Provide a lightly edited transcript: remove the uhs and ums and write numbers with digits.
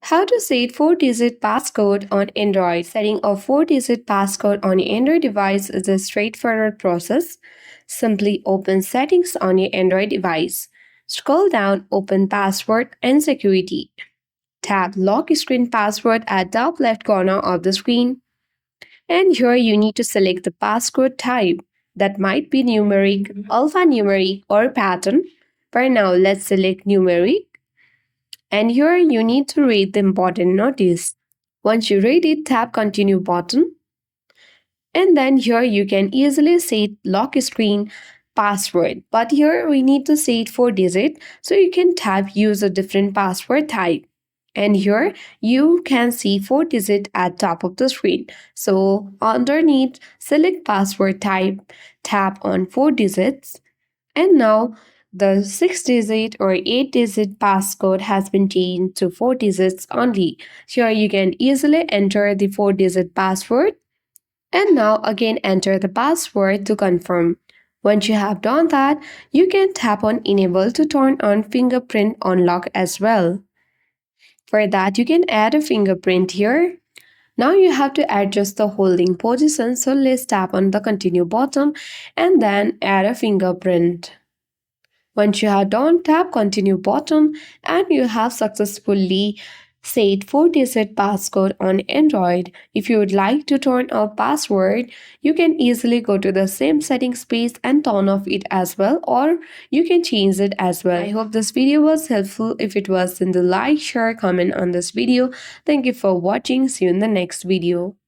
How to set 4-digit passcode on Android. Setting a 4-digit passcode on your Android device is a straightforward process. Simply open Settings on your Android device. Scroll down, open Password and Security. Tap Lock Screen Password at top left corner of the screen. And here you need to select the passcode type. That might be numeric, alphanumeric, or pattern. For now, let's select numeric. And here you need to read the important notice. Once you read it, tap Continue button. And then here you can easily set lock screen password. But here we need to set 4-digit, so you can tap Use a different password type. And here you can see 4-digit at top of the screen. So underneath, select password type, tap on 4 digits. And now the 6-digit or 8-digit passcode has been changed to 4 digits only. Here you can easily enter the 4-digit password. And now again enter the password to confirm. Once you have done that, you can tap on Enable to turn on fingerprint unlock as well. For that, you can add a fingerprint here. Now you have to adjust the holding position, so let's tap on the Continue button and then add a fingerprint. Once you have done, tap Continue button and you have successfully set 4-digit passcode on Android. If you would like to turn off password, you can easily go to the same settings page and turn off it as well, or you can change it as well. I hope this video was helpful. If it was, then like, share, comment on this video. Thank you for watching. See you in the next video.